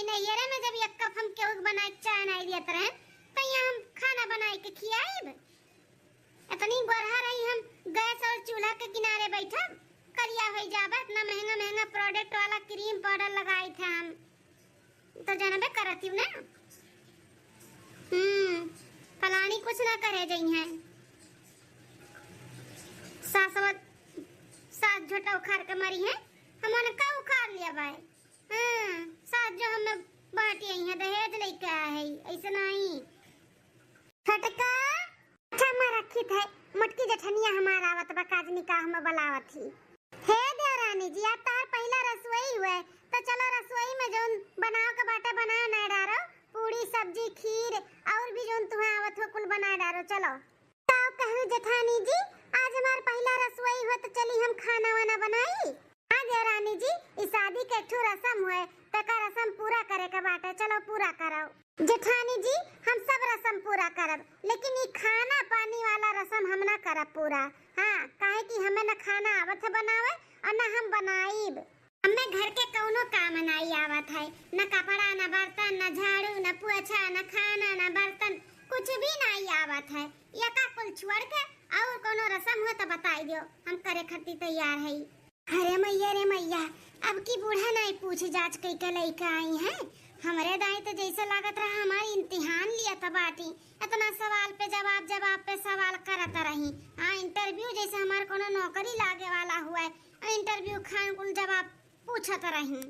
नैयरे में जब एक कप हम केहू बनाए चाय नहीं दियत रहे तो यहाँ हम खाना बनाए के खियाइब। इतनी गोरहा रही हम गैस और चूल्हा के किनारे बैठब करिया हो जाबे। इतना महंगा महंगा प्रोडक्ट वाला क्रीम पाउडर लगाई थे हम तो जानबे करती ना। फलानी कुछ ना करे जई है सास झोटा उखाड़ के मरी है हमने का उखाड़ लिया भाई। सास जो हमें बांटी आई है दहेज लेके आया है ऐसे नहीं फटका अच्छा मैं रखी थे मटकी जठनिया हमारा आवत बा काज निकाह में बुलावत थी। हे देवरानी जी आप तार पहला रसोई हुए तो चलो रसोई में जोन बनाओ के बाटे बनाओ ना डारो पूरी सब्जी खीर और भी जोन तुम्हें आवत हो कुल बना डारो। चलो ताऊ कहूं जेठानी जी आज हमार पहला रसोई हो तो चली हम खाना वाना बनाई। हाँ देवरानी जी इस शादी के ठू रस्म हुए तका रस्म पूरा करे के बाटे चलो पूरा कराओ। जेठानी जी हम सब रस्म पूरा करब लेकिन ये खाना पानी वाला रस्म हम ना करब पूरा। हाँ काहे कि हमें न खाना आवत है बनावे और न हम बनाईब। हमें घर के कौनो काम नहीं आवत है न कपड़ा न बर्तन न झाड़ू न पोछा न खाना न बर्तन कुछ भी नहीं आवत है। या का कुल छोड़ के और कोनो रस्म हो तो बताई दियो हम करे खातिर तैयार है। अरे मैया रे मैया अब की बूढ़ा नहीं पूछ जांच कई के लेके आई है हमरे दाई तो जैसे लागत रहा हमारी इम्तिहान लिया था बाटी इतना सवाल पे जवाब पे सवाल करत रही। हाँ इंटरव्यू जैसे हमारे कोनो नौकरी लागे वाला हुआ है इंटरव्यू खान कुल जवाब पूछत रही।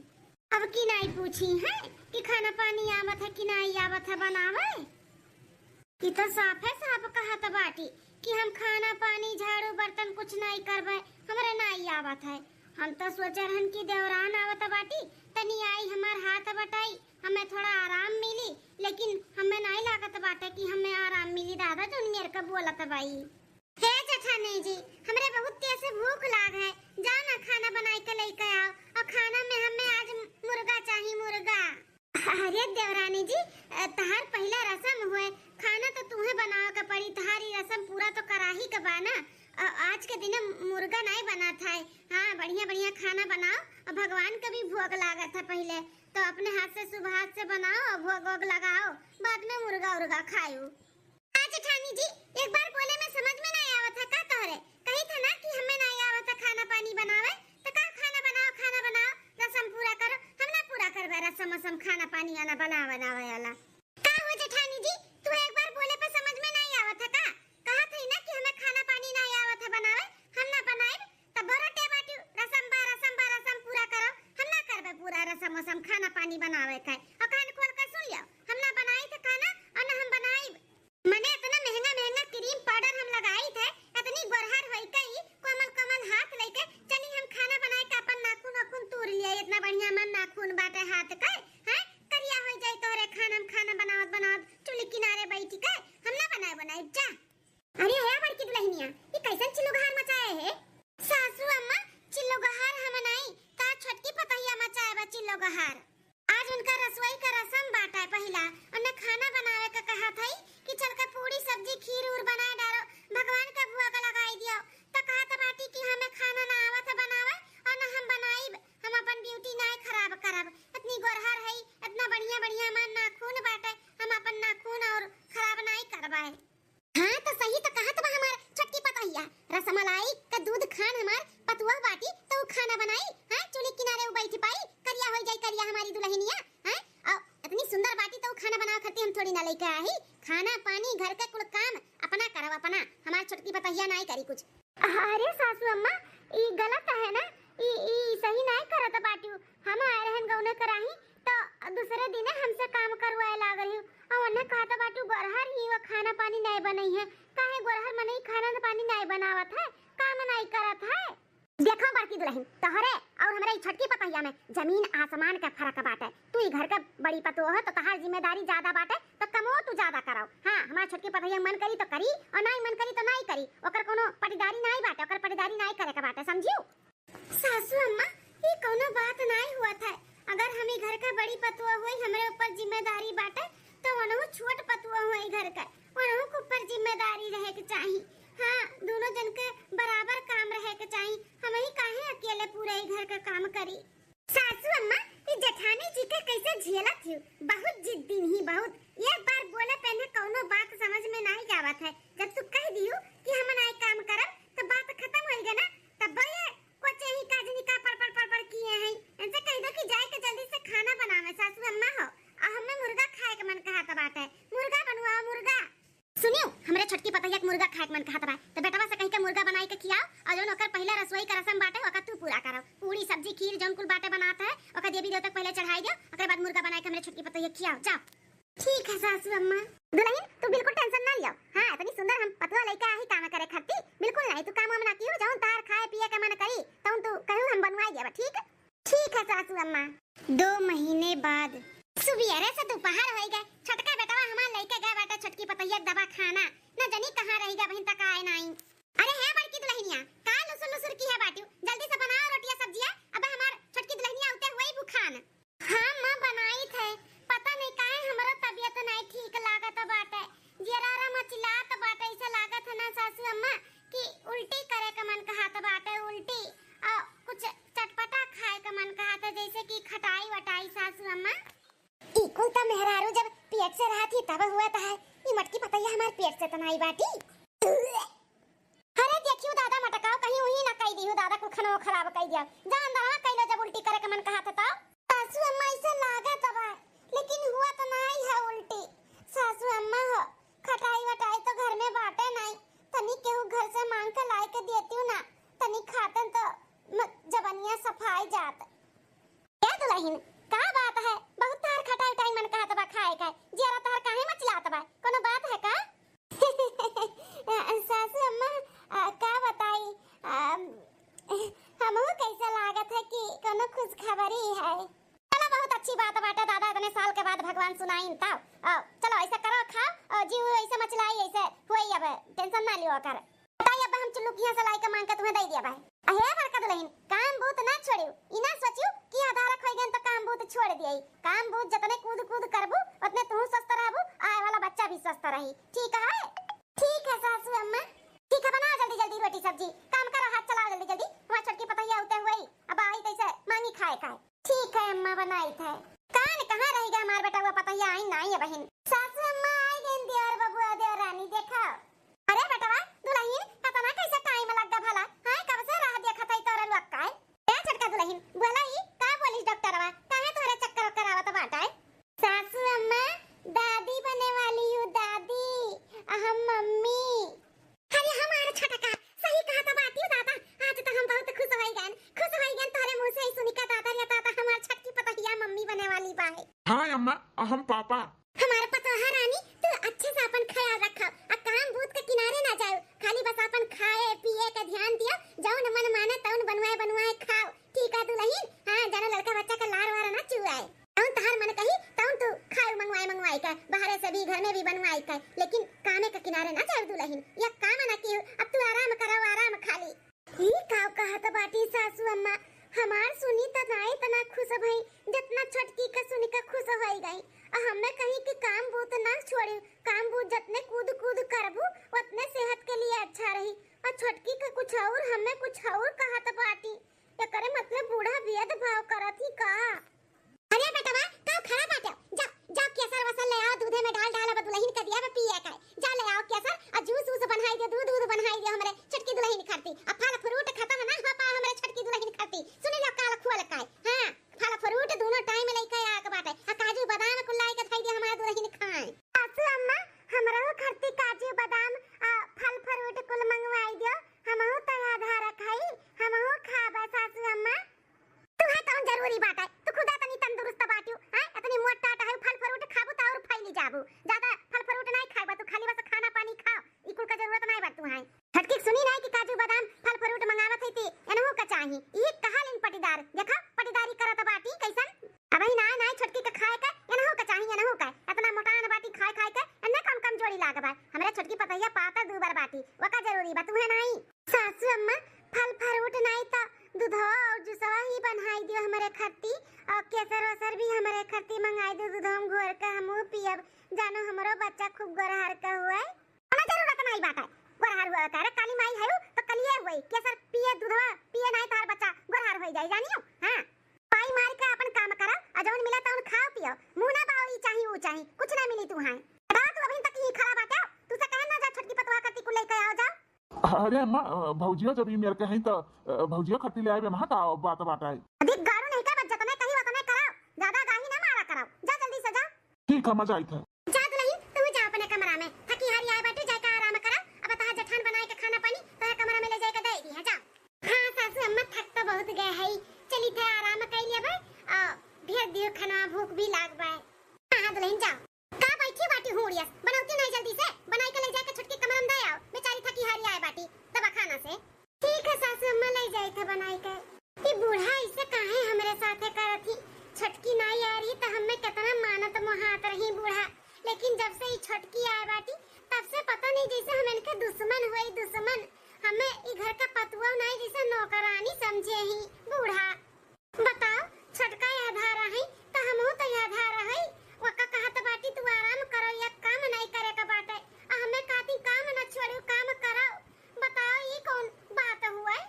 अब की नहीं पूछी है कि खाना पानी आवत है कि नहीं आवत है बनावे कि तो साफ है साफ कहा था बाटी कि हम खाना पानी झाड़ू बर्तन कुछ नहीं करबे हमरे नहीं आवत है। हम तो सोच रहन की देवरान आवत बाटी तनी आई हमार हाथ बटाई हमें थोड़ा आराम मिली लेकिन हमें नहीं लागत बाटे कि हमें आराम मिली दादा जो मेरे का बोलत भाई। हे जेठानी जी हमरे बहुत तेज से भूख लाग है जाओ ना खाना बनाई के लेके आओ और खाना में हमें आज मुर्गा चाहिए मुर्गा। अरे देवरानी जी तहार पहला रस्म हुए खाना तो तुम्हें बनाओ के पड़ी तहारी रस्म पूरा तो कराही के बा ना। आज के दिन मुर्गा नहीं बना था। हाँ बढ़िया बढ़िया खाना बनाओ और भगवान का भी भोग लागा था पहले तो अपने हाथ से शुभ हाथ से बनाओ और भोग वोग लगाओ बाद में मुर्गा उर्गा खाओ। जेठानी जी एक बार बोले में समझ में नहीं आवत था का तोरे कही था ना कि हमें नहीं आवत था खाना पानी बनावे तो का खाना बनाओ रस्म पूरा करो हम ना पूरा करबे रस्म खाना पानी वाला बनावे वाला का हो जेठानी जी तू एक बार बोले पे समझ में नहीं आवत था का कहा थी ना कि हमें खाना पानी नहीं आवत है बनावे हम ना बनाए तब बरोटे बाटी रस्म पूरा करो हम ना करबे पूरा रस्म खाना पानी बनावे का और कान खोल कर सुन लियो हम ना बनाई थे खाना और ना हम बनाई मने इतना महंगा क्रीम पाउडर हम लगाई थे इतनी गोरहर होई कई कोमल हाथ लेके चली हम खाना बनाए के अपन नाखून तोड़ लिया इतना बढ़िया मन नाखून बाटे हाथ के हैं करिया हो जाए तोरे खाना बनावत चूल्हे किनारे बैठी के हम ना बनाए जा। अरे या बड़की दुल्हनिया ये कैसन चिल्लोगहार मचाए है सासू अम्मा चिल्लोगहार हम नहीं ता छोटकी पतैया मचाए बा चिल्लोगहार। आज उनका रसोई का रस्म बाटा है पहला और न खाना बनावे का कहा था कि चल के पूरी सब्जी खीर उर बनाए डालो भगवान का भुआ का लगाई दियो तो कहा था बाटी कि हमें खाना ना आवत है बनावे और न हम बनाई हम अपन ब्यूटी नहीं खराब करब इतनी गोरहर है इतना बढ़िया मन नाखून बाटे हम अपन नाखून और खराब नहीं करबाए। हाँ तो सही तो कहा था हमार छोटकी पतैया रसमलाई का दूध खान हमार पतुआ बाटी तो खाना बनाई। हां चूल्हे किनारे बैठी पाई करिया हो जाए करिया हमारी दुल्हनिया। हां और इतनी सुंदर बाटी तो खाना बनाओ खाती हम थोड़ी ना लेके आई खाना पानी घर का कुल काम अपना करब अपना हमार छोटकी पतैया नहीं करी कुछ। अरे सासू अम्मा ई गलत है ना ई सही नहीं करत बाटी हम आए रहन गौने कराही तो दूसरे दिन हमसे काम करवाए लाग रही और उन्हें कहा था बाटू गोरहर ही वो खाना पानी नहीं बनई है काहे गोरहर में नहीं खाना पानी नहीं बनावत है काम नहीं करत है। देखो बड़की दुल्हन तोहरे और हमारे छोटकी पतैया में जमीन आसमान का फर्क बाटे। तू ही घर का बड़ी पतो है तो तहार जिम्मेदारी ज्यादा बाटे तो कमो तू ज्यादा कराओ। हां हमार छोटकी पतैया मन करी तो करी और नहीं मन करी तो नहीं करी ओकर कोनो पटीदारी नहीं बाटे ओकर पटीदारी नहीं करे का बाटे समझियो। सासू अम्मा ये कोनो बात नहीं हुआ था अगर हमी घर का बड़ी पतुआ हुई हमरे ऊपर जिम्मेदारी बाटे तो वनहु छोट पतुआ हुई घर का वनहु के ऊपर जिम्मेदारी रहे के चाहिए। हाँ दोनों जन के बराबर काम रहे के चाहिए हम ही काहे अकेले पूरे घर का काम करी। सासू अम्मा ये जेठानी जी के कैसे झेलत हूँ, बहुत जिद्दी नहीं बहुत। एक बार बोले पे ने कौनो बात समझ में नहीं जावत है। जब तू कह दियो कि हम नाई काम करब तो बात खत्म हो गई ना। तब ये कोचे ही काजनी का पड़ किए हैं। इनसे कह दो कि जाए के जल्दी से खाना बनावे सासू अम्मा हो। और हमें मुर्गा खाए के मन कहत बाटे, मुर्गा बनवाओ मुर्गा। सुनियो हमरे छोटकी पतैया के मुर्गा खाए के मन कहत बा, तो बेटवा से कहि के मुर्गा बनाई के खियाओ। और जौन ओकर पहला रसोई का रसम बाटे ओका तू पूरा करो। पूरी सब्जी खीर जौन कुल बाटे बनाता है ओका देवी देवता पहले चढ़ाई दियो, ओकर बाद मुर्गा बनाई के हमरे छोटकी पतैया खियाओ जाओ। ठीक है सासू अम्मा। दुल्हन तू बिल्कुल टेंशन ना लियो। हां इतनी सुंदर हम पतवा लइका आही काम करे खाती बिल्कुल नहीं। तू काम हम ना कियो जौन तार खाए पिए के मन करी तौन तू कहू हम बनवाई देबा। ठीक है ठीक है सासू अम्मा। 2 महीने बाद सुबेरे से दोपहर हो गए। छोटका बेटवा हमार लइका गए बाटे छोटकी पतैया दवा खाना न जानी कहां रही गए बहन तक आए नहीं। अरे है बड़की दुल्हनिया का लुसुर की है बाटू, जल्दी से बनाओ रोटियां सब्जियां। अब हमार छोटकी दुल्हनिया उते हुई बुखान। हां मां बनाई थे, पता नहीं काहे हमरो तबीयत नहीं ठीक लागत बाटे। जरा मचलात बाटे ऐसे लागत है ना सासू अम्मा कि उल्टी करे का मन कहत बाटे। उल्टी और कुछ चटपटा खाए का मन कहत है जैसे कि खटाई वटाई सासू अम्मा। इकुल त मेहरारू जब पेट से रहा थी तब हुआ था। ये मटकी पतैया हमार पेट से तनाई बाटी। अरे देखियो दादा मटकाओ कहीं वही ना कह दियो दादा को खाना खराब कह दिया। जा अंदर आ कइलो जब उल्टी करे के मन कहत था। सासू अम्मा ऐसे लागत बा लेकिन हुआ तो नहीं है उल्टी। सासू अम्मा हो खटाई वटाई तो घर में बाटे नहीं, तनी केहू घर से मांग के लाए के देती हूं ना, तनी खातन तो जबनिया सफाई जात। क्या दुल्हन का बात है, बहुत तार खटाई वटाई मन कहत बा खाए का। जरा तार काहे मचलात बा, कोनो बात है का? सासू अम्मा का बताई हमहू कैसे लागत है कि कोनो खुश खबरी है। चलो बहुत अच्छी बात बाटे दादा इतने साल के बाद भगवान सुनाइन तब। चलो ऐसा करो खाओ और जीव ऐसे मचलाई ऐसे होई अब टेंशन ना लियो कर। बताइए अब हम चुल्लू किया से लाई के मांग के तुम्हें दे दिया भाई। अहे बड़का दुल्हन काम बूत ना छोड़ियो, इना सोचियो कि आधा रख होई गन तो काम बूत छोड़ दियई। काम बूत जतने कूद करबू उतने तू स्वस्थ रहबू, आए वाला बच्चा भी स्वस्थ रही। ठीक है ठीक है सासू अम्मा। ठीक है बनाओ जल्दी जल्दी रोटी सब्जी, काम करो हाथ चलाओ जल्दी जल्दी। हमार छोटकी पतैया उते हुई अब आई कैसे मांगी खाए खाए। ठीक है अम्मा बनाई थे। कान कहां रह गया हमार बेटा हुआ पतैया आई नहीं है बहन। सासू अम्मा आई गन दियोर बबुआ देव रानी देखो। अरे बेटवा दुल्हन पता ना कैसे टाइम लग गया भला। हां कब से राह देखत है तोरा लुक्का है। ए छोटका दुल्हन बोलाई का बोलिस डॉक्टरवा काहे तोरे चक्कर करावत बाटा है। सासू अम्मा दादी बने वाली हूं दादी, हम मम्मी। अरे हमारा छोटा का सही कहा तो बात ही दादा। आज तो हम बहुत खुश हो गए तोरे मुंह से ही सुनी का दादा या दादा हमार छटकी पतैया मम्मी बने वाली बा है। हां अम्मा हम पापा। हमारे पतोहा रानी तू अच्छे से अपन ख्याल रखो और काम भूत के किनारे ना जाओ। खाली बस अपन खाए पिए का ध्यान दियो, जौन मन माने तौन बनवाए खाओ। ठीक है दुल्हन? हां जानो लड़का बच्चा का लार वार ना चुआए। तौन तहार मन कही तौन तू खाओ मंगवाए का, बाहर से भी घर में भी बनवाए का, लेकिन कामे के किनारे ना जाओ दुल्हन। या काम ना कियो, अब तू आराम करो आराम खाली। ई काव कहत बाटी सासू अम्मा हमार सुनी त नाई तना खुश भई जितना छोटकी का सुनी का खुश होई गई। हमें कहीं कि काम बूत ना छोड़ी, काम बूत जितने कूद करबू उतने सेहत के लिए अच्छा रही। और छोटकी का कुछ और हमें कुछ और कहत बाटी। एकरे मतलब बूढ़ा भेद भाव करत ही का। अरे बेटवा का खड़ा बाटे, जा केसर वसल ले आओ, दूधे में डाल अब दुल्हन का दिया पिए का। जा ले आओ केसर और जूस बनाई दे, दूध बनाई दे हमरे छोटकी दुल्हन खाती। अब फल फ्रूट खाता है ना पापा हमरे छोटकी दुल्हन खाती। सुन लो काल खुआ लकाय। हां फल फ्रूट दोनों टाइम लेके आ के बाटे। आ काजू बादाम कुल लाई के खाई दे हमार दुल्हन खाए। सासू अम्मा हमरा खाती काजू बादाम फल फ्रूट कुल मंगवाई दियो, हमहु त आधा रखाई हमहु खाबा सासू अम्मा। तू है तो जरूरी बात है, तू खुदा तनी तंदुरुस्त बाटियो। हां इतनी मोटा है फल फ्रूट खाबू त और फैली जाबू। ज्यादा फल फ्रूट नहीं खाबा तू खाली बस खाना पानी खाओ, इकुल का जरूरत नहीं बात तू है। छटकी सुनी नहीं कि काजू बादाम फल फ्रूट मंगावत है ती एनहु का चाही। ई कहालिन पटीदार देखा पटीदारी करत बाटी कैसन। अब ही ना छटकी का खाए का एनहु का चाही एनहु का। इतना मोटान बाटी खाए के एने कम जोड़ी लागबा। हमरे छटकी पतैया पाता दो बार बाटी वका जरूरी बा तू है नहीं। सासू अम्मा फल फ्रूट नहीं त दूधवा और जूसवा ही बनाई दियो हमरे खाती और केसर वसर भी हमरे खाती मंगाई दो। दूध हम घोर के हमहु पियब, जानो हमरो बच्चा खूब गोरहर का हुआ है। ना जरूरत नहीं बात है गोरहर हुआ तारे काली माई है तो कलिए हुई केसर पिए दूधवा पिए नहीं तार बच्चा गोरहर हो जाए जानियो। हां पाई मार के अपन काम करा और जौन मिला तौन खाओ पियो। लियो मुंह ना बाओ, ई चाही ऊ चाही कुछ ना मिली तू हां बता। तू अभी तक ही खड़ा बाटे, तू से कहे ना जा छोटकी पतवा कती को लेके आओ जा। अरे अम्मा भौजिया जब मेरे कहीं तो भौजिया खट्टी ले आए महा का बात बात है। अधिक गारू नहीं का बच्चा तने कहीं वतने कराओ, ज्यादा गाही ना मारा कराओ, जा जल्दी से जा। ठीक है मजा आई था। जा दुल्हन तू जा अपने कमरा में, थकी हारी आए बैठे जाके आराम करा। अब तहा जठान बनाए के खाना पानी तोहे कमरा में ले जाके दे दी है जा। हां सासू अम्मा थक तो बहुत गए है, चली थे आराम कर लिया भाई, भेज दियो खाना, भूख भी लाग बाय। हां दुल्हन जा का बैठी बाटी हुड़िया बनाउती नहीं, जल्दी से बनाई के ले जाके छोटकी कमरा में दे आओ, बेचारी थकी हारी आए बाटी दवा खाना से। ठीक है सासू अम्मा ले जाई थे बनाई के। ई बूढ़ा इसे काहे हमरे साथे करथी, छोटकी नहीं आ रही तो हमें कितना मानत मोहात रही बूढ़ा, लेकिन जब से ई छोटकी आए बाटी तब से पता नहीं जैसे हम इनके दुश्मन हुए, दुश्मन हमें ई घर का पतुआ नहीं जैसे नौकरानी समझे ही बूढ़ा। बताओ छोटका आधार है तो हमहू तो आधार है, वका कहत बाटी तू आराम करो या काम नहीं करे का बाटे, हमें काती काम न छोड़ो काम करो। बताओ ये कौन बात हुआ है,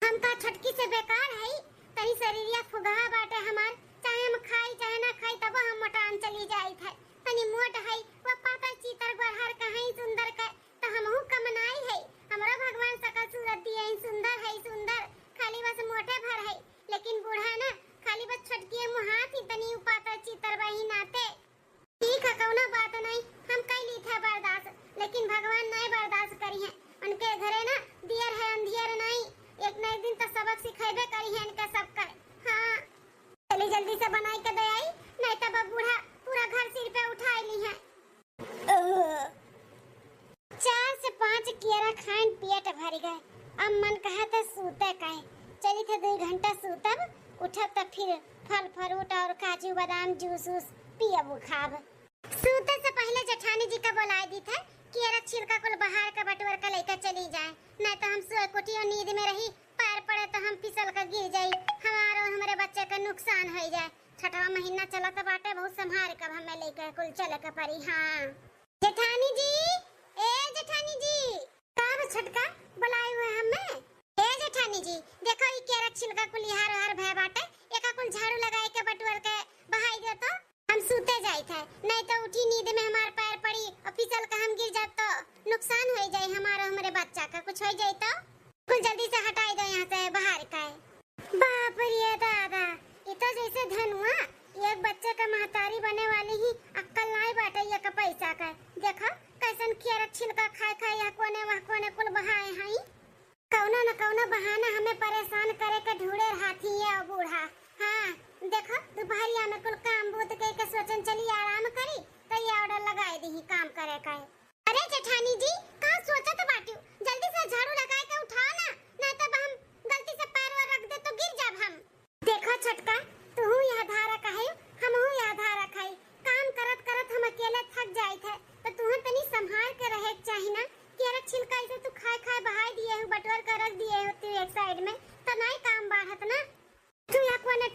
हम तो छोटकी से बेकार है, तनी शरीरिया फुगहा बाटे हमार, चाहे हम खाई चाहे ना खाई तब हम मटान चली जाई थे। तनी मोट है वो पाता चीतर गहर कहीं सुंदर का तो हमहू कम नहीं है, हमरा भगवान सकल सूरत दिए सुंदर है सुंदर, खाली बस मोटे भर है, लेकिन बूढ़ा ना खाली बस छोटकी मुहात ही तनी पाता चीतर वही नाते। ठीक है कौनो बात नहीं, हम कई ली थे बर्दाश्त, लेकिन भगवान नहीं बर्दाश्त करी है, उनके घरे ना दियर है अंधियर नहीं, एक न एक दिन तो सबक सिखेबे करी है इनका सबका। हाँ चली जल्दी से बनाई के दे आई, नहीं तो बब बूढ़ा पूरा घर सिर पे उठा ली है। 4 से 5 केरा खान पेट भर गए, अब मन कहा तो सूते कहे, चली थे 2 घंटा सूतब, उठब तो फिर फल फ्रूट और काजू बादाम जूस पियब खाब। सूते से पहले जेठानी जी का बुलाए दी था कि ये छिलका कुल बाहर का बटवर का लेकर चली जाए, नहीं तो हम सोए कुटी और नींद में रही, पैर पड़े तो हम फिसल कर गिर जाई, हमारा और हमारे बच्चे का नुकसान हो जाए। छठवा महीना चला तो बाटे बहुत संभाल कर हमें लेकर कुल चले का परी। हाँ जेठानी जी, ए जेठानी जी कब छटका बुलाए हुए हमें। ए जेठानी जी देखो ये केरा छिलका कुल हार हार भय बाटे, एका कुल झाड़ू लगाए के बटवर के बहाई दे तो हम सूते जाए थे, नहीं तो उठी नींद में हमार पैर पड़ी और फिसल का हम गिर जात तो नुकसान हो जाए हमारा हमारे बच्चा का कुछ हो जाए तो कुल जल्दी से हटाई दो यहाँ से बाहर का। बाप रे दादा ये तो जैसे धनुआ एक बच्चे का महतारी बने वाली ही अक्कल नहीं बाटे, ये का पैसा का देखो कैसन खेर छिलका खाए खाए या कोने वह कोने कुल बहाए हई, कौनो न कौनो बहाना हमें परेशान करे के ढूंढे हाथी है बूढ़ा। हाँ देखो दोपहरिया में कुल काम बूत के सोचन चली आराम करी तो ये ऑर्डर लगाए दी काम करे का। अरे जेठानी जी कहाँ सोचत बाटू, जल्दी से झाड़ू लगाए के उठाओ ना, नहीं तो हम गलती से पैर वर रख दे तो गिर जाब हम। देखो छोटका तू यह धारा कहे हम हूँ यह धारा खाई, काम करत करत हम अकेले थक जाए थे तो तू तनी संभाल के रहे चाहिए ना, केरा छिलका इसे तू खाए खाए बहाई दिए हो बटवर कर रख दिए हो तू एक साइड में तो नहीं काम बढ़त ना। तू कोने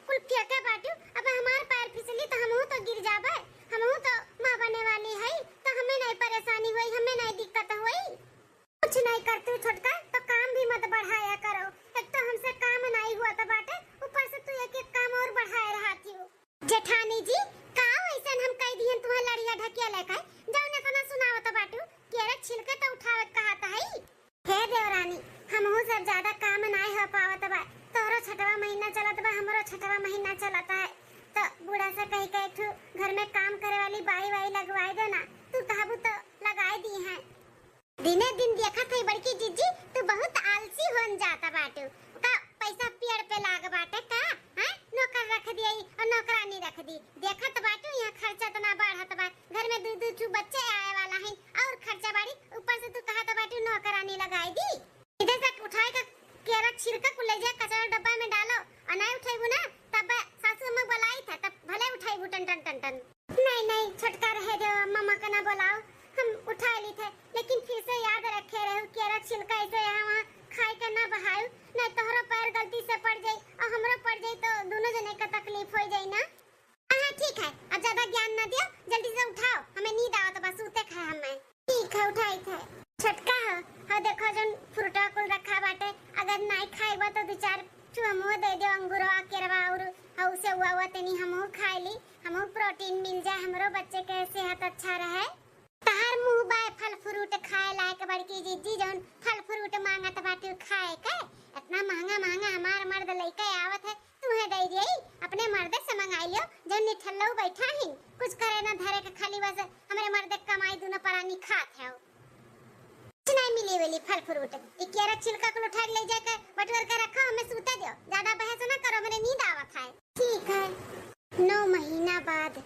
कुल फेंके बाटू, अब हमार पैर फिसली तो हमहू तो गिर जाबे, हमहू तो मां बने वाली है तो हमें नहीं परेशानी हुई, हमें नहीं दिक्कत हुई। कुछ नहीं करते छोटका तो काम भी मत बढ़ाया करो, एक तो हमसे काम नहीं हुआ तो बाटे ऊपर से तू एक एक काम और बढ़ाए रहती हो। जेठानी जी का ऐसा हम कह दिए तुम्हें लड़िया ढकिया लेकर जाओ ना तना सुनाओ तो बाटू केरा छिलके तो उठावे कहता है। हे देवरानी हमहू सब ज्यादा काम नहीं हो पावत बा, तोरो छठवा महीना चलत बा हमरो छठवा महीना चलता है तो बूढ़ा से कह के ठू घर में काम करे वाली बाई वाई लगवाई दो ना, तू कहबू तो लगाई दी है। दिने दिन देखा थे बड़की जीजी तू बहुत आलसी होन जाता बाटू का पैसा पेड़ पे लाग बाटे का हैं, नौकर रख दिए और नौकरानी रख दी, देखत बाटू यहाँ खर्चा तो ना बढ़त बा, घर में दू दू बच्चे आए वाला है और खर्चा बाड़ी ऊपर से तू कहत बाटू नौकरानी लगाई दी। इधर से उठाए का केरा छिलका को ले जा कचरा डब्बा में डालो और नहीं उठाइबू ना तब सासू अम्मा बुलाई था तब भले उठाइबू टन टन टन टन। नहीं छटका रहे दो मम्मा का ना बुलाओ, हम उठा ली थे लेकिन फिर से याद रखे रहे केरा छिलका ऐसे यहाँ वहाँ खाए के ना बहायो, नहीं तोहरो पैर गलती से पड़ जाए और हमरो पड़ जाए तो दोनों जने का तकलीफ हो जाए ना। हाँ ठीक है अब ज्यादा ज्ञान ना दियो, जल्दी से उठाओ हमें नींद आओ तो बस उते खा हमें। ठीक है उठाई थे छटका हो हाँ देखो जन फ्रूटा कुल रखा बाटे, अगर नहीं खाएबा तो 2-4 चूहा मुँह दे दो अंगूरवा केरवा और उसे रउआ हुआ तनी हमहू खाई ली, हमहू प्रोटीन मिल जाए, हमरो बच्चे के सेहत अच्छा रहे। तार मुंह बाय फल फ्रूट खाए लायक बड़की जीजी जौन फल फ्रूट मांगत बाटे खाए के, इतना महंगा महंगा हमार मर्द लइका आवत है, तुहे दे देई अपने मर्द से मंगाई लियो जौन निठल्लऊ बैठा ही कुछ करे ना धरे के खाली बस हमरे मर्द कमाई दुनो परानी खात है। नहीं मिली वाली फल फ्रूट इकेरा छिलका को उठा के ले जाके बटवर के रखो, हमें सूते दियो, ज्यादा बहस ना करो, मेरे नींद आवत है। ठीक है 9 महीना बाद।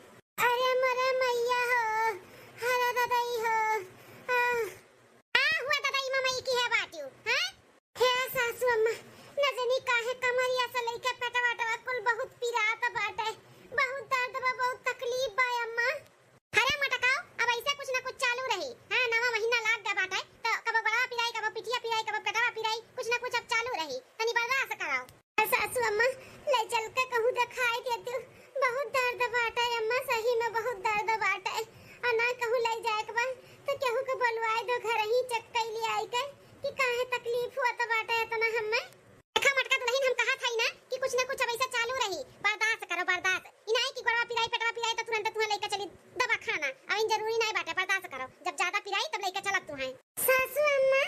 अरे मरे मैया हो, हरे दादाई हो, हुआ दादाई मामा की है बाटियो हैं? हे सासू अम्मा न जानी काहे कमरिया से लेके पेटवा कुल बहुत पीरात बाटे, बहुत दर्द बा, बहुत तकलीफ बा अम्मा। हरे मटकाओ अब ऐसे कुछ ना कुछ चालू रही हां, 9वां महीना लाग गया बाटे तो कब बड़ा पिराई, कब पिठिया पिराई, कब पेटवा पिराई, कुछ ना कुछ अब चालू रही, तनी बर्दाश्त कराओ। सासू अम्मा ले चल के कहूं दिखाई देती, बहुत दर्द बाटे अम्मा, सही में बहुत दर्द बाटे, और ना कहूं ले जाए के बाद तो केहू के बुलवाई दो घर ही चेक कैली आई के कि काहे तकलीफ हुआ तो बाटे इतना हमें। देखा मटका दुल्हन हम कहा था ना कि कुछ ना कुछ अब ऐसा चालू रही, बर्दाश्त करो बर्दाश्त, इनाई की गोड़वा पिराई पेटवा पिराई तो तुरंत तुहा लेके चली दवा खाना, अब जरूरी नहीं बाटे, बर्दाश्त करो, जब ज्यादा पिराई तब लेके चलत तू है। सासू अम्मा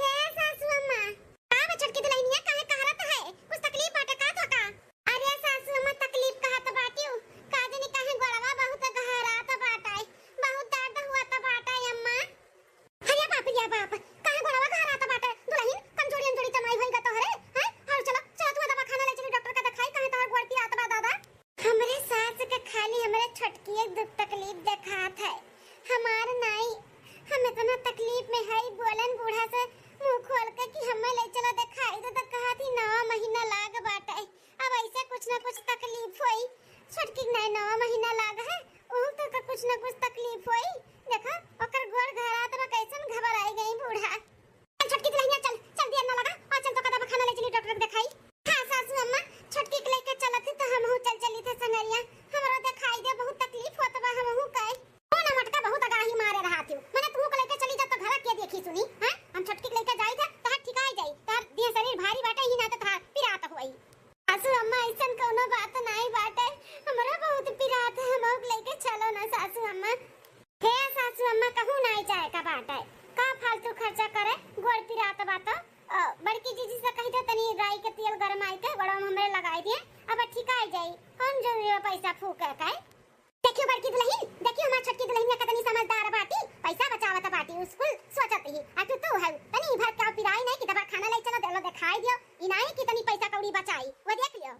हे सासू अम्मा का बछड़ की दुल्हनिया काहे कहरत है, कुछ तकलीफ बाटे का तो का? अरे सासू अम्मा तकलीफ कहत बाटियो, का जाने काहे गोड़वा बहुत गहरात बाटे, बहुत दर्द हुआ त बाटे अम्मा। अरे बाप रे बाप, काहे गोड़वा गहरात बाटे दुल्हन, कमजोरी अंजोरी तमाई होइगा तोहरे हैं? और चलो चलो तू दवा खाना ले चली डॉक्टर का दिखाई, काहे तोहर गोड़ पिरात बा दादा? हमरे सास के खाली हमरे छटकी एक दुख तकलीफ देखात है, हमार नहीं, हम इतना तकलीफ में है, बोलन बूढ़ा से मुंह खोल के कि हमें ले चलो दिखाई तो कहा थी 9वां महीना लाग बाटे, अब ऐसे कुछ ना कुछ तकलीफ होई, छटकी नहीं 9वां महीना लाग है, ओ तो कुछ ना कुछ तकलीफ होई, देखा ओकर गोड़ घरात में कैसन घबराई गई बूढ़ा। छटकी दुल्हनिया चल चल देर ना लगा, और चल तो कदम खाना ले चली डॉक्टर के दिखाई। हां सासू अम्मा छटकी के लेके चलत तो हमहू चल चली थे संगरिया, हमरो दिखाई दे बहुत तकलीफ होत बा, हमहू कहे ओ ना मटका बहुत अगाही मारे रहा थी, माने तू को लेके चली जा तो घर के देखी सुनी हैं, हम छटकी के लेके जाई थे तहार ठिकाई जाई, तहार देह शरीर भारी बाटे ही ना तो तहार पिरात होई। सासू अम्मा ऐसन कोनो बात नहीं बाटे, हमरा बहुत पिरात है, हमहू लेके चलो ना सासू अम्मा। हे सासू अम्मा कहूं नहीं जाए का बाटे, का फालतू खर्चा करे, गोड़ पिरात बात बड़की जीजी से कही दे तनी राई के तेल गरमाई के गोड़ में हमरे लगाई दिए, अब ठिकाई जाई, हम जरूरी पैसा फूके के। देखियो बड़की दुल्हन, देखियो हमार छटकी दुल्हन कितनी समझदार बाटी, पैसा बचावत बाटी, उसकुल सोचत ही आ तू है तनी भर का पिराई नहीं कि दवा खाना ले चलो देलो दिखाई दियो, इनाई कितनी पैसा कौड़ी बचाई वो देख लियो।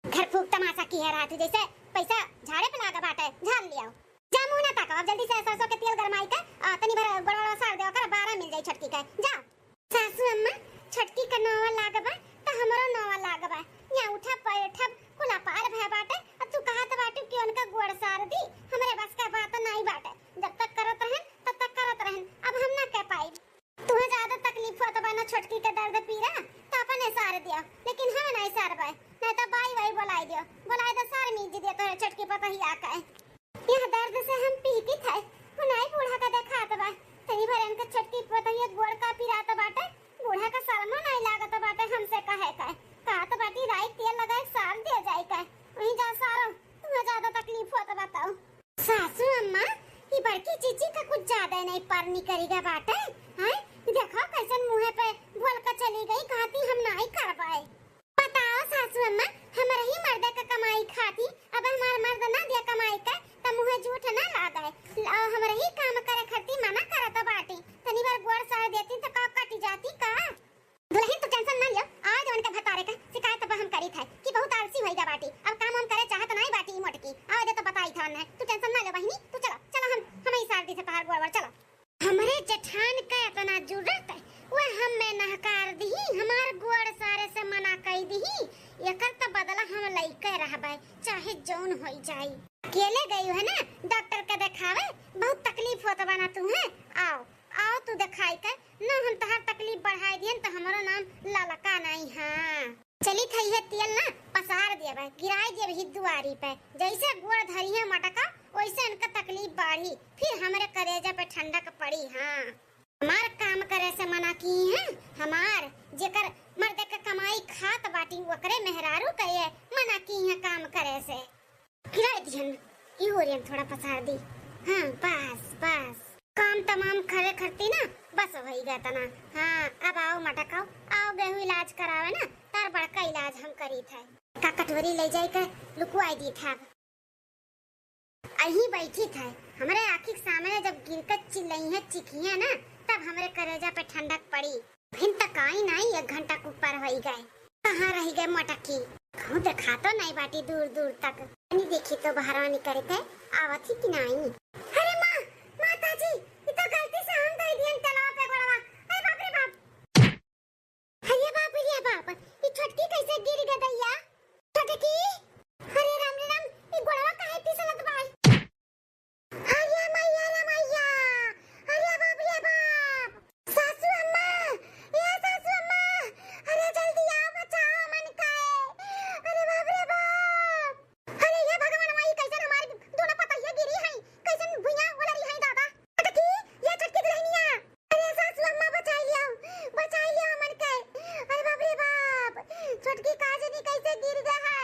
घर फूक तमाशा की है रात जैसे पैसा झाड़े पे लागा बाटे, झाड़ लियो, जा मुंह ना ताको, अब जल्दी से सरसों के तेल गरमाई के तनी भर गोड़वा सार देओ कर 12 मिल जाई छटकी के, जाओ। सासू अम्मा छटकी का 9वां लागबा त हमरो 9वां लागबा, या उठा बैठा कुला पार भय बाटे, अब तू कहत बाटे कि उनका गोड़ सार दी, हमरे बस का बात नहीं बाटे, जब तक करत रहन तब तक करत रहन, अब हम ना कह पाई, तुहे ज्यादा तकलीफ होत बा ना छटकी के दर्द पीरा त अपने सार दियो, लेकिन हम नहीं सारबे, नहीं तो बाई बाई बुलाई दियो, बुलाई दो सार मीज दियो तो छटकी पता ही आका है, यह दर्द से हम पीती थे, उनाई बूढ़ा का देखात बा, तनी भर इनका छटकी पता ही गोड़ का पिरात बाटे, बूढ़ा का शर्म नहीं लागत बाटे हमसे कहे का, कहत बाटी राई तेल लगाए सार दे जाए का, वहीं जा सारो, तुम्हें ज्यादा तकलीफ होता बताओ। सासू अम्मा ये बड़की चीची का कुछ ज्यादा नहीं परनी करेगा बाटे हैं, देखो कैसन मुंह पे बोल कर चली गई, कहती हम नहीं कर पाए। बताओ सासू अम्मा हमारे ही मर्द का कमाई खाती, अब हमारा मर्द ना दिया कमाई का त मुंह झूठ ना लागे, हमारे ही काम करे खरती मना करत बाटी, तनी बार गोड़ सार देती तो का कटी जाती का। दुल्हन तू टेंशन ना लियो, आज उनके भतारे का शिकायत अब हम करी थे कि बहुत आलसी होइगा बाटी, अब काम हम करे चाहत नहीं बाटी ई मोटकी, आज तो बताई था ने, तू टेंशन ना ले बहिनी, तू चलो चलो हम ही सार दी से तहार गोड़ चलो। हमरे जेठान का इतना जरूरत है वो हम में नहकार दी, हमार गोड़ सारे से मना कई दी, एकर त बदला हम लइके रहबे चाहे जौन होई जाई। अकेले गई है ना डॉक्टर के दिखावे, बहुत तकलीफ होत बना तू है, आओ आओ तू दिखाई के ना, हम तहार तकलीफ बढ़ाई दियन त हमरो नाम ललका नहीं। हां चली थई है तेल ना पसार देबे, गिराई देबे ही दुआरी पे, जैसे गोड़ धरी है मटका वैसे इनका तकलीफ बढ़ी, फिर हमरे कलेजा पे ठंडक पड़ी। हां हमार काम करे से मना की है। हमार जेकर मर्द के कमाई खात बाटी ओकरे मेहरारू कहे मना की है काम करे से। खिलाई दिहन ई ओरियन थोड़ा पसार दी। हां बस बस काम तमाम खरे खरती ना बस वही गया तना। हाँ अब आओ मटकाओ आओ गेहूं इलाज करावे ना तार बड़का इलाज हम करी थे। का कटोरी ले जाई के लुकवाई दी था। अही बैठी थे हमरे आँखी के सामने जब गिर कर चिल्लाई है चिकी है ना तब हमरे करेजा पे ठंडक पड़ी। फिर तक आई नहीं 1 घंटा के ऊपर हो गए। कहाँ रह गए मटकी खुद देखा तो नहीं बाटी दूर दूर तक नहीं देखी तो बाहर निकल के आवत ही कि नहीं। अरे माँ माताजी ये तो गलती से हम दे दियन तलाव पे गोड़वा। अरे बाप रे बाप। अरे बाप ये छोटकी कैसे गिर गई दैया छोटकी। अरे राम रे राम ये गोड़वा काहे फिसलत बा। अरे मैया अरे बाप रे बाप। सासू अम्मा ये सासू अम्मा अरे जल्दी आओ बचाओ मन का। अरे बाप रे बाप। अरे ये भगवान माई कैसे हमारी दोनों पतैया गिरी है कैसे भुइया उलरी है दादा। छोटकी ये छोटकी दुल्हनिया। अरे सासू अम्मा बचा लियो मन के। अरे बाप रे बाप छोटकी काजनी कैसे गिर गया है।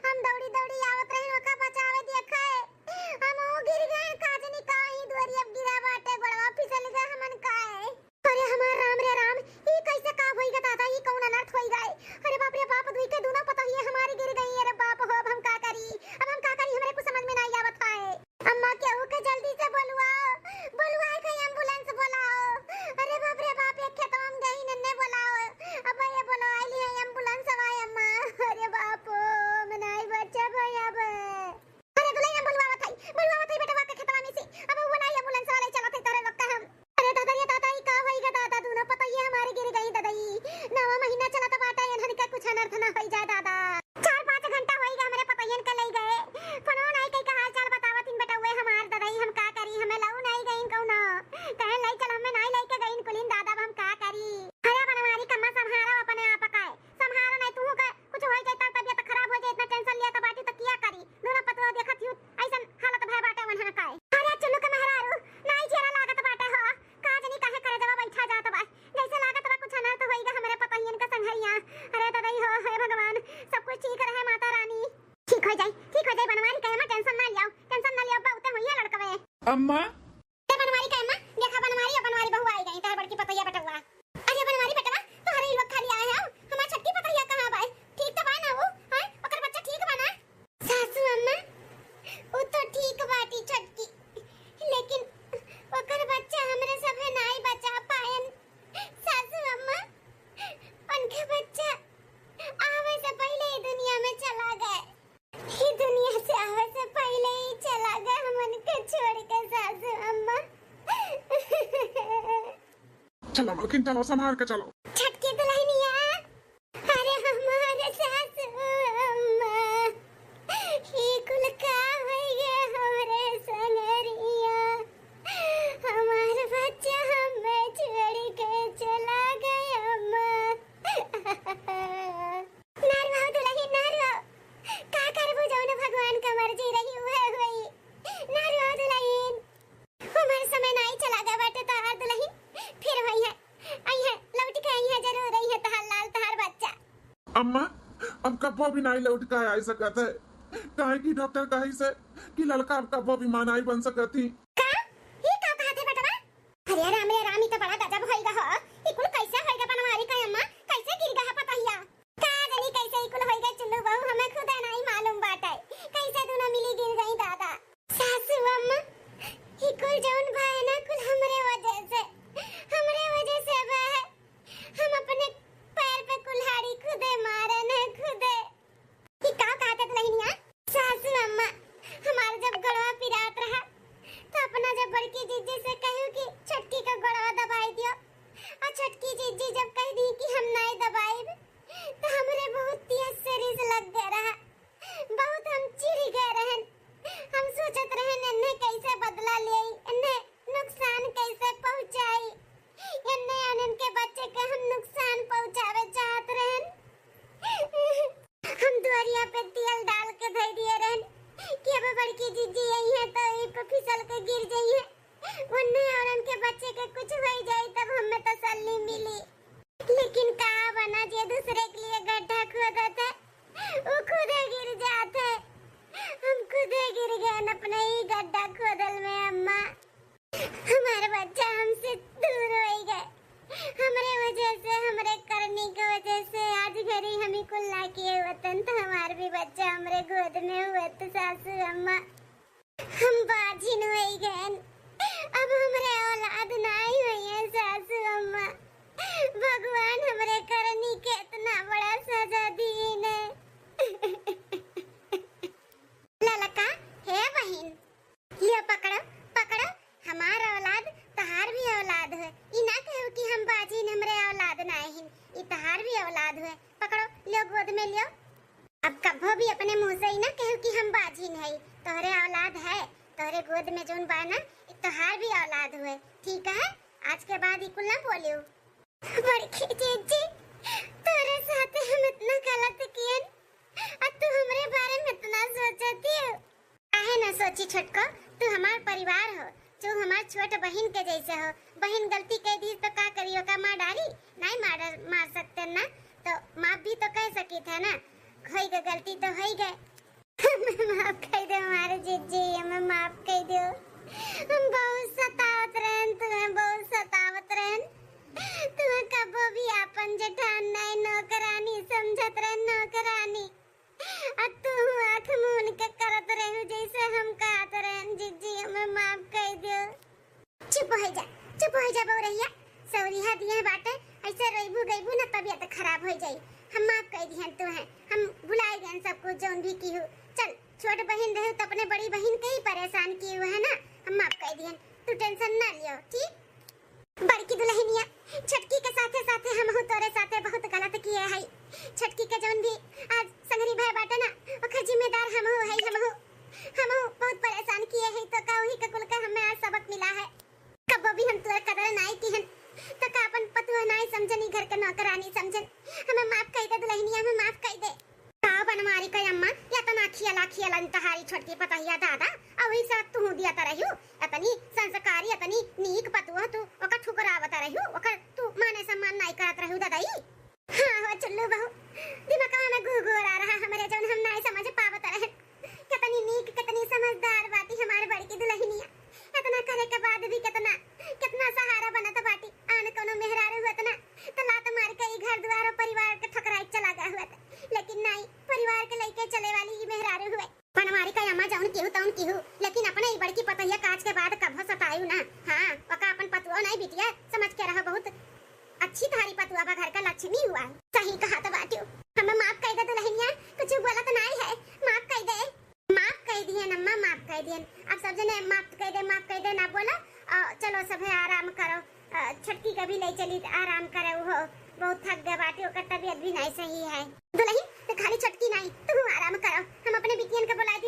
हम दौड़ी दौड़ी आवत रहे ओका बचावे देखे हम वो गिर गए काजनी का ही दुआरी अब गिरा बाटे गोड़वा फिसल गया हमन का। अरे हमार राम रे राम ये कैसे का होई गा दादा ये कौन अनर्थ होई गए। अरे बाप रे बाप दुई के दोनों पतैया हमारी गिर गई। अरे बाप हो अब हम का करी हमरे को समझ में नहीं आवत है। अम्मा केहू के जल्दी से बुलवाए के एम्बुलेंस बुलाओ। अरे बाप रे बाप एक खेत हम गई नन्ने बुलाओ। अब ये बोलो आइली है एम्बुलेंस आए अम्मा। अरे बाप मैं नहीं बच्चा भाई अब। अरे दुल्हन बुलवावत है बेटा के खेतवा में से अब वो नहीं एम्बुलेंस वाले चलत है तोरे लगता हम। अरे दादा ये का होई गा दादा दोनों पतैया हमारी गिर गई दादा। ई नवा महीना चला तो बाटा यन का कुछ अनर्थ ना होई जाए दादा। 4-5 घंटा होई गा हमरे पतैयन के ले गए फोन नहीं कई का हाल चाल बतावत इन बेटा हुए हमार दादा हम का करी हमें लऊ नहीं गईन कौनो कहे लाई चल हमें नहीं लेके गईन कुलीन दादा हम का करी। अरे बनवारी कम्मा संभारो अपने आप का संभारो नहीं तू का कुछ होई जाए त तबीयत खराब हो जाए इतना टेंशन लिया त बाटी त किया करी दोनों पतवा देखत हूं ऐसन हालत भय बाटे वनहन का। अरे चुल्लू के मेहरारू नहीं चेहरा लागत बाटे हो काजनी काहे करे जब बैठा जात बा जैसे लागत बा कुछ अनर्थ होई गा हमरे पतैयन का संघरिया। अरे दादा हो हे भगवान सब कुछ ठीक रहे माता रानी ठीक हो जाए बनवारी का टेंशन ना लियो बहुते होइया लड़कवे। अम्मा ए बनवारी का अम्मा देखा बनवारी बहू आई गई तार बड़की पतैया बटवा। अरे बनवारी बेटवा तोहरे लोग खाली आए हो हमार छटकी पतैया कहां बा ठीक तो बा ना वो हां ओकर बच्चा ठीक बा ना। सासू अम्मा वो तो ठीक बाटी छटकी लेकिन ओकर बच्चा हमरे सभे नहीं बचा पाएन। सासू अम्मा उनके बच्चा आवे से पहले ही दुनिया में चला गए। ही दुनिया से आवे से पहले ही चला गया हमन के छोड़ के सासू अम्मा। चलो मलकिन चलो संभाल के चलो। छटकी दुल्हनिया अरे हमारे सासू अम्मा ही कुल का होई गे हमरे संगरिया हमार बच्चा हमें छोड़ के चला गया अम्मा। नारवा दुल्हन नारवा का करबो जौन भगवान का मर्जी रही उहे होई। नारवा दुल्हन हमार समय नहीं चला गया बाटे तोहार दुल्हन फिर होई है आई है लौट के आई है जरूर रही है तोहार लाल तोहार बच्चा। अम्मा अब कब्बो भी नहीं लौट के आ सकत है काहे की डॉक्टर कही से कि लड़का अब कब्बो भी मां नहीं बन सकती। का ये का कहते बेटवा। अरे राम रे राम ई तो बड़ा गजब होइगा हो ई कुल कैसे होइगा बनवारी का अम्मा कैसे गिर गया पतैया का जानी कैसे ई कुल होइगा चुल्लू बहू हमें खुद नहीं मालूम बाटे कैसे दोनों मिली गिर गई दादा। सासू अम्मा ई कुल जौन भाई ना कुल हमरे वजह से बा हम अपने पैर पे कुल्हाड़ी खुदे मारन है खुदे। ई का कहते दुल्हनिया। सासू अम्मा हमार जब गड़वा पिरात रहा तो अपना जब बड़की जीजी से कहूं कि छटकी का गड़वा दबाई दियो और छटकी जीजी जब कह दी कि हम नहीं दबाइब तो हमरे बहुत तेज से रिस लग गया रहा बहुत हम चिढ़ गए रहन। हम सोचत रहन इन्हें कैसे बदला ले इन्हें नुकसान कैसे पहुंचाई इन्हें अनन के बच्चे के हम नुकसान पहुंचावे चाहत रहन। हम दुआरिया पे तेल डाल के धर दिए रहन कि अब बड़की जीजी आई है तो ई पे फिसल के गिर जाई है उन्हें और उनके बच्चे के कुछ हो जाए तब हमें तसल्ली मिली। लेकिन कहा बना जे दूसरे के लिए गड्ढा खोदता है वो खुद गिर जाता है। हम खुद गिर गए अपने ही गड्ढा खोदल में अम्मा। हमारे बच्चा हमसे दूर हो गए। हमारे वजह से हमारे करने की वजह से आज घरी हमें कुल्ला किए वतन तो हमारे भी बच्चा हमारे गोद में हुआ तो सासू अम्मा हम बाजिन हो गए। अब हमारे औलाद नहीं हुई है सासू अम्मा। भगवान हमारे करनी के इतना बड़ा सजा दिए ने। ललका हे बहन लियो पकड़ो पकड़ो हमारा औलाद तहार भी औलाद है। ई ना कहो कि हम बाजी ने हमरे औलाद ना है। ई तहार भी औलाद है। पकड़ो लियो गोद में लियो। अब कभो भी अपने मुंह से ही ना कहो कि हम बाजी नहीं। तोहरे औलाद है तोहरे गोद में जोन बा ना तोहार भी औलाद हुए। ठीक है आज के बाद ई कुल ना बोलियो। बड़की जीजी तोरे साथ हम इतना गलत किए और तू हमरे बारे में इतना सोचती है। काहे ना सोची छोटको तू हमार परिवार हो जो हमार छोट बहन के जैसे हो। बहन गलती कर दी तो का करियो का मार डाली नहीं मार सकते ना तो माफ भी तो कह सकी था ना। होई गई गलती तो होई गए। हमें माफ कर दो हमारे जीजी हमें माफ कर दो। हम बहुत सतावत रहन तुम्हें बहुत सतावत रहन। तुम्हें कबो भी अपन जेठान नहीं नौकरानी समझत रहन नौकरानी। अब तू आँख मूंद के करत रहू जैसे हम कहत रहन जीजी हमें माफ कर दो। चुप हो जा बौरैया सौरिया दिए बाटे ऐसे रोइबू गइबू ना तबीयत खराब हो जाई। हम माफ कर दिहन तू है हम भुलाए गए सब कुछ जोन भी की हो। चल छोट बहन रहे तो अपने बड़ी बहन के ही परेशान किए हुए है ना। हम माफ कर दिहन तू टेंशन ना लियो ठीक। बड़की दुल्हनिया छटकी के साथे साथे हम हो तोरे साथे बहुत गलत किए है। छटकी के जोन भी आज संगरी भाई बाटे ना ओकर जिम्मेदार हम हो बहुत परेशान किए है तो का वही के कुल का हमें आज सबक मिला है। कबो भी हम तोर कदर नहीं किहन तो का अपन पतुआ नहीं समझनी घर के नौकरानी समझन। हमें माफ कर दे दुल्हनिया हमें माफ कर दे। का बनमारी का अम्मा या तो ना खियाला तहारी छोटकी पतहिया दादा और वही सब तू दिया त रहियो अपनी संस्कारी अपनी नीक पतुआ तू ओका ठुकरावत रहियो ओकर तू माने सम्मान नहीं करत रहियो दादाई। हां हो चुल्लू बहू दिमाग में घुघुरा रहा हमारे जौन हम नहीं समझ पावत रहे। कितनी नीक कितनी समझदार बाती हमारे बड़की दुल्हनिया। इतना करे के बाद भी कितना सहारा बनत बाटी। आन कोनो मेहरारू हुत ना तो लात मार के घर द्वार और परिवार के ठकराई चला गया हुआ। लेकिन नहीं परिवार के लेके चले वाली ही मेहरारू हुए। बनवारी का अम्मा जौन केहू तौन केहू लेकिन अपने ही बड़की पतैया काज के बाद कभो सतायू ना। हां ओका अपन पतुआ नहीं बिटिया समझ के रहा बहुत अच्छी थारी पतुआ बा घर का लक्ष्मी हुआ। सही कहा तो बाटियो हमें माफ कर दे दुल्हनिया कुछ गलत नहीं है माफ कर दे। माफ कर दिए अम्मा माफ कर दिए। अब सब जने माफ कर दे ना बोला चलो सब आराम करो। छटकी का भी ले चली आराम करे वो बहुत थक गए बाटी ओकर तबीयत भी नहीं सही है। दुल्हन तो खाली छटकी नहीं तू आराम करो। हम अपने बिटियन के बुलाई